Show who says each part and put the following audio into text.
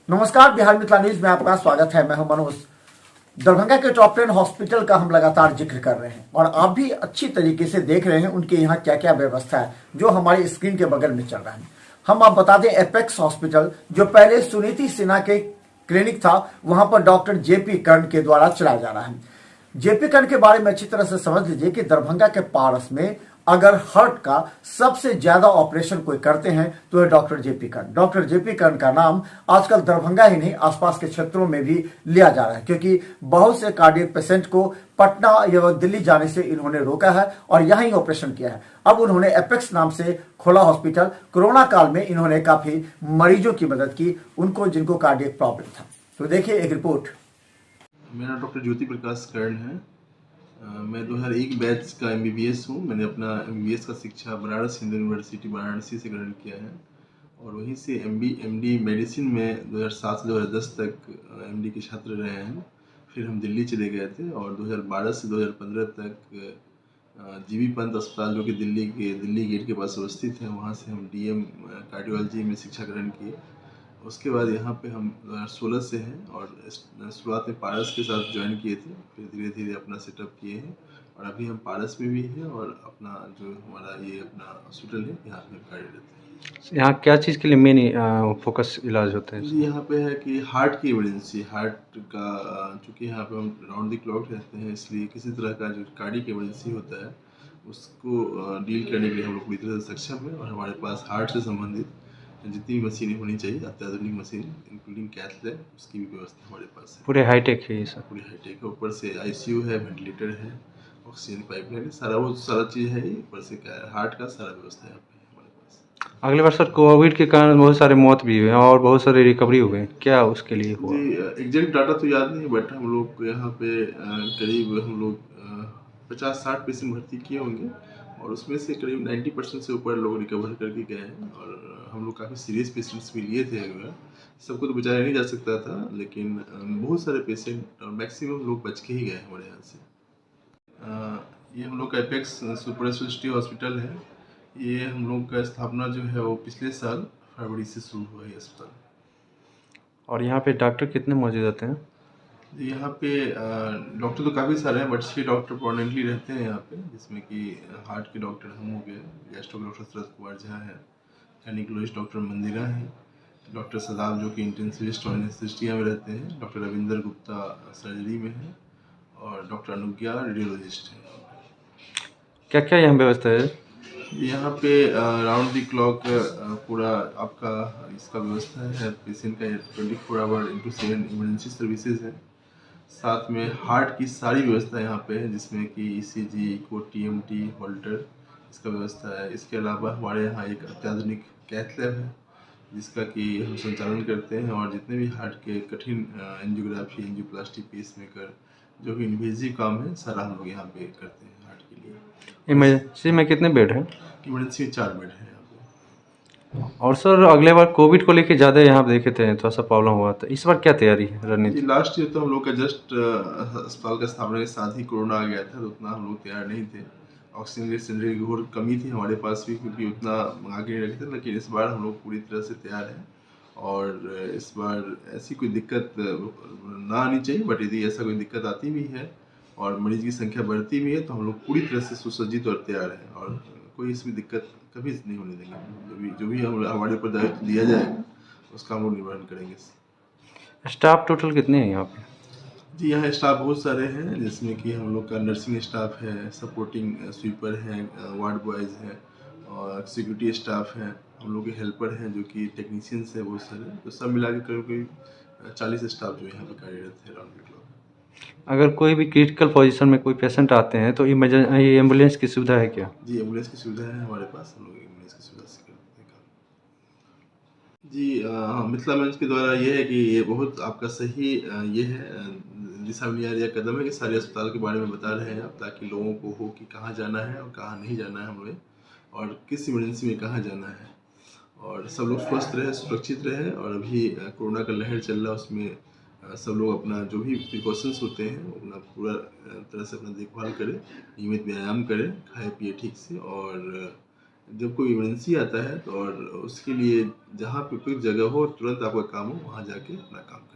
Speaker 1: नमस्कार, बिहार मिथिला न्यूज में आपका स्वागत है। मैं हूं मनोज। दरभंगा के टॉप 10 हॉस्पिटल का हम लगातार जिक्र कर रहे हैं और आप भी अच्छी तरीके से देख रहे हैं उनके यहाँ क्या क्या व्यवस्था है जो हमारी स्क्रीन के बगल में चल रहा है। हम आप बता दें, एपेक्स हॉस्पिटल जो पहले सुनीति सिन्हा के क्लिनिक था, वहां पर डॉक्टर जेपी कर्ण के द्वारा चलाया जा रहा है। जेपी कर्ण के बारे में अच्छी तरह से समझ लीजिए कि दरभंगा के पारस में अगर हार्ट का सबसे ज्यादा ऑपरेशन कोई करते हैं तो है डॉक्टर जेपी कर्ण। डॉक्टर जेपी कर्ण का नाम आजकल दरभंगा ही नहीं, आसपास के क्षेत्रों में भी लिया जा रहा है, क्योंकि बहुत से कार्डियक पेशेंट को पटना या दिल्ली जाने से इन्होंने रोका है और यहीं ऑपरेशन किया है। अब उन्होंने एपेक्स नाम से खोला हॉस्पिटल। कोरोना काल में इन्होंने काफी मरीजों की मदद की, उनको जिनको कार्डियक प्रॉब्लम था। तो देखिए एक रिपोर्ट।
Speaker 2: मेरा डॉक्टर ज्योति प्रकाश कर्ण है। मैं 2001 बैच का MBBS हूँ। मैंने अपना MBBS का शिक्षा बनारस हिंदू यूनिवर्सिटी वाराणसी से ग्रहण किया है और वहीं से MD मेडिसिन में 2007 से 2010 तक MD के छात्र रहे हैं। फिर हम दिल्ली चले गए थे और 2012 से 2015 तक जीबी पंत अस्पताल जो कि दिल्ली गेट के पास अवस्थित है, वहाँ से हम DM कार्डियोलॉजी में शिक्षा ग्रहण किए। उसके बाद यहाँ पे हम 2016 से हैं और शुरुआत में पारस के साथ ज्वाइन किए थे, फिर धीरे धीरे अपना सेटअप किए हैं और अभी हम पारस में भी हैं और अपना जो हमारा ये अपना हॉस्पिटल है यहाँ पे कार्यरत है।
Speaker 3: यहाँ क्या चीज़ के लिए मेन फोकस इलाज होता है?
Speaker 2: जी, यहाँ पे है कि हार्ट की इमरजेंसी, हार्ट का चूँकि यहाँ पे हम राउंड द क्लॉक रहते हैं, इसलिए किसी तरह का जो कार्डियक इमरजेंसी होता है उसको डील करने के लिए हम लोग पूरी तरह से सक्षम है और हमारे पास हार्ट से संबंधित जितनी भी मशीनें होनी चाहिए, अत्याधुनिक मशीन इंक्लूडिंग कैथ लैब, उसकी भी व्यवस्था हमारे पास है।
Speaker 3: पूरे हाईटेक है ये सब?
Speaker 2: पूरी हाईटेक है। ऊपर से ICU है, वेंटिलेटर है, ऑक्सीजन पाइपलाइन, सारा चीज़ है। ऊपर से क्या है, हार्ट का सारा व्यवस्था है यहाँ पे हमारे पास।
Speaker 3: अगले वर्ष सर कोविड के कारण बहुत सारे मौत भी हुए हैं और बहुत सारे रिकवरी हुए, क्या उसके लिए हुआ?
Speaker 2: जी, एग्जैक्ट डाटा तो याद नहीं, बट हम लोग यहाँ पे करीब हम लोग 50-60 पेशेंट भर्ती किए होंगे और उसमें से करीब 90% से ऊपर लोग रिकवर करके गए हैं और हम लोग काफ़ी सीरियस पेशेंट्स भी लिए थे। अगर सबको तो बचाया नहीं जा सकता था, लेकिन बहुत सारे पेशेंट और मैक्सिमम लोग बच के ही गए हमारे यहाँ से। ये हम लोग का एपेक्स सुपर स्पेशलिटी हॉस्पिटल है। ये हम लोग का स्थापना जो है वो पिछले साल फरवरी से शुरू हुआ है अस्पताल।
Speaker 3: और यहाँ पे डॉक्टर कितने मौजूद रहते हैं?
Speaker 2: यहाँ पे डॉक्टर तो काफ़ी सारे हैं, बट 6 डॉक्टर परमानेंटली रहते हैं यहाँ पे, जिसमें कि हार्ट के डॉक्टर हम हो गए, गैस्ट्रो डॉक्टर शरद कुमार झा है, गायनिकोलॉजिस्ट डॉक्टर मंदिरा है, डॉक्टर सदाब जो कि इंटेंसिविस्ट और एनेस्थीसिया में रहते हैं, डॉक्टर रविंदर गुप्ता सर्जरी में है और डॉक्टर अनुज्ञा रेडियोलॉजिस्ट है।
Speaker 3: क्या क्या यहाँ व्यवस्था है?
Speaker 2: यहाँ पे राउंड द क्लॉक पूरा आपका इसका व्यवस्था है। पेशेंट का 24 आवर इंटू 7 इमरजेंसी सर्विसेज है। साथ में हार्ट की सारी व्यवस्था यहाँ पे है, जिसमें कि ECG, इको, TMT, होल्टर, इसका व्यवस्था है। इसके अलावा हमारे यहाँ एक अत्याधुनिक कैथ लैब है जिसका कि हम संचालन करते हैं और जितने भी हार्ट के कठिन एंजियोग्राफी, एंजियोप्लास्टी, पेसमेकर, जो भी इन्वेजिव काम है, सारा हम लोग यहाँ पे करते हैं हार्ट के लिए।
Speaker 3: इमरजेंसी में कितने बेड हैं?
Speaker 2: इमरजेंसी में 4 बेड है यहाँ पे।
Speaker 3: और सर अगले बार कोविड को लेके ज़्यादा यहाँ देखे थे थोड़ा सा प्रॉब्लम हुआ था, इस बार क्या तैयारी है रणनीति?
Speaker 2: लास्ट ईयर तो हम लोग का जस्ट अस्पताल का स्थापना के साथ ही कोरोना आ गया था, तो उतना हम लोग तैयार नहीं थे। ऑक्सीजन की सिलेंडर की घोर कमी थी हमारे पास भी, क्योंकि उतना मंगा के नहीं रखे थे। लेकिन इस बार हम लोग पूरी तरह से तैयार हैं और इस बार ऐसी कोई दिक्कत ना आनी चाहिए, बट यदि ऐसा कोई दिक्कत आती भी है और मरीज की संख्या बढ़ती भी है तो हम लोग पूरी तरह से सुसज्जित और तैयार हैं और कोई इसमें दिक्कत कभी नहीं होने देंगे। जो भी हमारे ऊपर दायित्व दिया जाएगा उसका हम लोग निवारण करेंगे।
Speaker 3: स्टाफ टोटल कितने हैं यहाँ पे?
Speaker 2: जी, यहाँ स्टाफ बहुत सारे हैं, जिसमें कि हम लोग का नर्सिंग स्टाफ है, सपोर्टिंग स्वीपर हैं, वार्ड बॉयज़ हैं और सिक्योरिटी स्टाफ हैं, हम लोग के हेल्पर हैं जो कि टेक्नीशियंस हैं बहुत सारे। तो सब मिला के करीब 40 स्टाफ जो यहाँ पे कार्यरत है राउंड द क्लॉक।
Speaker 3: अगर कोई भी क्रिटिकल पोजीशन में कोई पेशेंट आते हैं तो ये एम्बुलेंस की सुविधा है क्या?
Speaker 2: जी, एम्बुलेंस की सुविधा है हमारे पास, हम लोग एम्बुलेंस की सुविधा से करते हैं काम। जी, मिथिला मंच के द्वारा ये है कि ये बहुत आपका सही ये है दिशा में लिया गया कदम है कि सारे अस्पताल के बारे में बता रहे हैं आप, ताकि लोगों को हो कि कहाँ जाना है और कहाँ नहीं जाना है हमें, और किस इमरजेंसी में कहाँ जाना है, और सब लोग स्वस्थ रहे, सुरक्षित रहे। और अभी कोरोना का लहर चल रहा है, उसमें सब लोग अपना जो भी प्रिकॉशंस होते हैं वो अपना पूरा तरह से अपना देखभाल करें, नियमित व्यायाम करें, खाए पिए ठीक से और जब कोई इमरजेंसी आता है तो और उसके लिए जहाँ पे उपयुक्त जगह हो तुरंत आपका काम हो वहाँ जाके अपना काम करें।